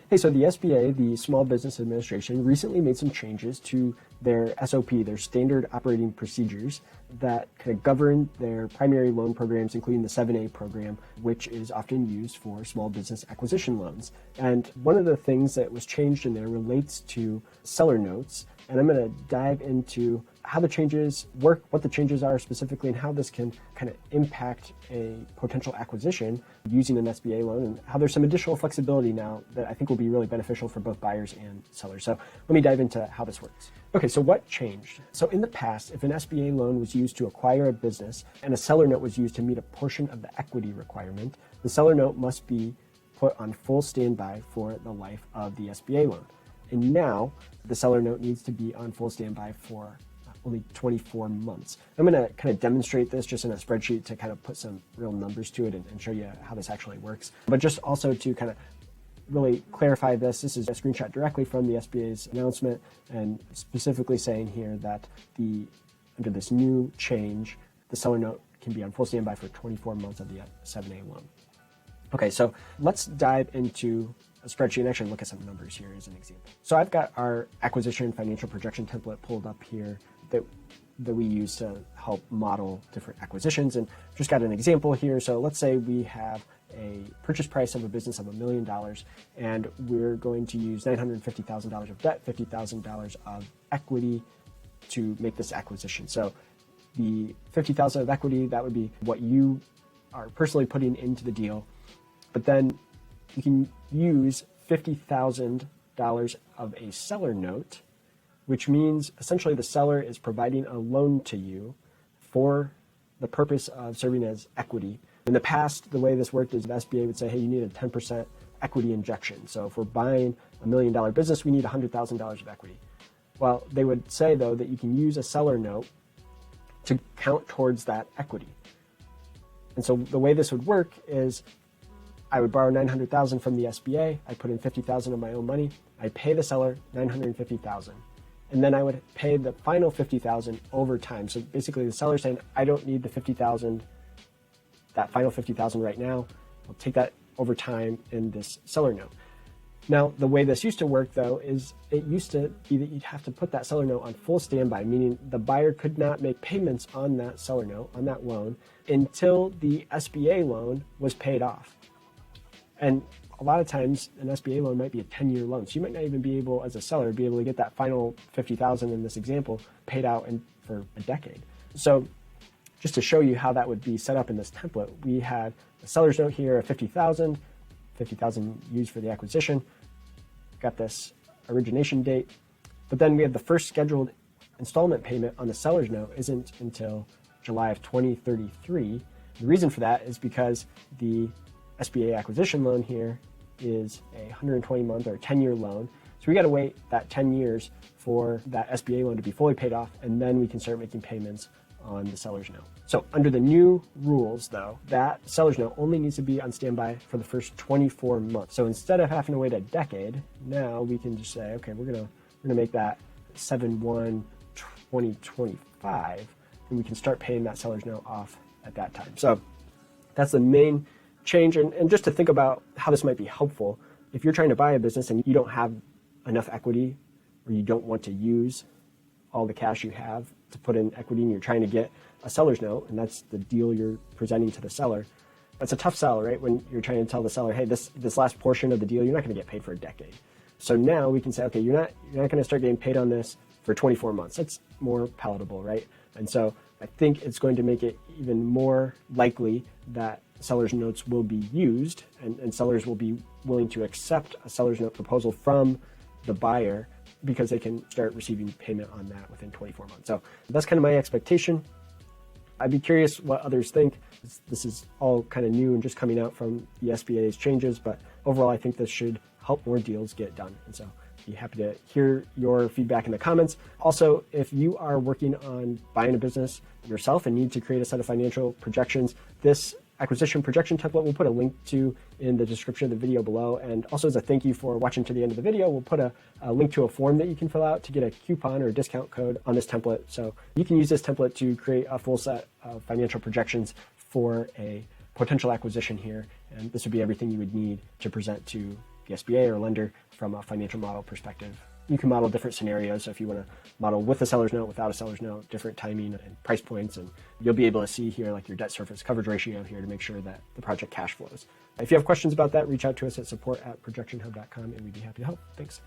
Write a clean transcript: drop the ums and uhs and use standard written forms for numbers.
Hey, so the SBA, the Small Business Administration, recently made some changes to their SOP, their standard operating procedures that kind of govern their primary loan programs, including the 7A program, which is often used for small business acquisition loans. And one of the things that was changed in there relates to seller notes. And I'm going to dive into how the changes work, what the changes are specifically, and how this can kind of impact a potential acquisition using an SBA loan, and how there's some additional flexibility now that I think will be really beneficial for both buyers and sellers. So let me dive into how this works. Okay, so what changed? So in the past, if an SBA loan was used to acquire a business and a seller note was used to meet a portion of the equity requirement, the seller note must be put on full standby for the life of the SBA loan. And now the seller note needs to be on full standby for only 24 months. I'm going to kind of demonstrate this just in a spreadsheet to kind of put some real numbers to it and show you how this actually works. But just also to kind of really clarify this is a screenshot directly from the SBA's announcement, and specifically saying here that under this new change, the seller note can be on full standby for 24 months of the 7A loan. Okay, so let's dive into a spreadsheet and actually look at some numbers here as an example. So I've got our acquisition financial projection template pulled up here that we use to help model different acquisitions, and just got an example here. So let's say we have a purchase price of a business of $1 million, and we're going to use $950,000 of debt, $50,000 of equity to make this acquisition. So the $50,000 of equity, that would be what you are personally putting into the deal, but then you can use $50,000 of a seller note, which means essentially the seller is providing a loan to you for the purpose of serving as equity. In the past, the way this worked is the SBA would say, hey, you need a 10% equity injection. So if we're buying $1 million business, we need $100,000 of equity. Well, they would say, though, that you can use a seller note to count towards that equity. And so the way this would work is I would borrow $900,000 from the SBA. I put in $50,000 of my own money. I pay the seller $950,000. And then I would pay the final $50,000 over time. So basically the seller's saying, I don't need the $50,000, that final $50,000 right now. I'll take that over time in this seller note. Now, the way this used to work, though, is it used to be that you'd have to put that seller note on full standby, meaning the buyer could not make payments on that seller note, on that loan, until the SBA loan was paid off. And a lot of times an SBA loan might be a 10-year loan. So you might not even be able, as a seller, be able to get that final $50,000 in this example paid out for a decade. So just to show you how that would be set up in this template, we had a seller's note here of $50,000 used for the acquisition, got this origination date, but then we have the first scheduled installment payment on the seller's note isn't until July of 2033. The reason for that is because the SBA acquisition loan here is a 120-month or 10-year loan. So we got to wait that 10 years for that SBA loan to be fully paid off, and then we can start making payments on the seller's note. So under the new rules, though, that seller's note only needs to be on standby for the first 24 months. So instead of having to wait a decade, now we can just say, okay, we're gonna make that 7/1/2025, and we can start paying that seller's note off at that time. So that's the main change. And just to think about how this might be helpful, if you're trying to buy a business and you don't have enough equity, or you don't want to use all the cash you have to put in equity, and you're trying to get a seller's note, and that's the deal you're presenting to the seller, that's a tough sell, right? When you're trying to tell the seller, hey, this last portion of the deal, you're not going to get paid for a decade. So now we can say, okay, you're not going to start getting paid on this for 24 months. That's more palatable, right? And so I think it's going to make it even more likely that seller's notes will be used, and sellers will be willing to accept a seller's note proposal from the buyer, because they can start receiving payment on that within 24 months. So that's kind of my expectation. I'd be curious what others think. This is all kind of new and just coming out from the SBA's changes, but overall I think this should help more deals get done. And so I'd be happy to hear your feedback in the comments. Also, if you are working on buying a business yourself and need to create a set of financial projections, this acquisition projection template we'll put a link to in the description of the video below. And also, as a thank you for watching to the end of the video, we'll put a link to a form that you can fill out to get a coupon or a discount code on this template. So you can use this template to create a full set of financial projections for a potential acquisition here. And this would be everything you would need to present to the SBA or lender from a financial model perspective. You can model different scenarios. So if you want to model with a seller's note, without a seller's note, different timing and price points, and you'll be able to see here like your debt service coverage ratio here to make sure that the project cash flows. If you have questions about that, reach out to us at support@projectionhub.com and we'd be happy to help. Thanks.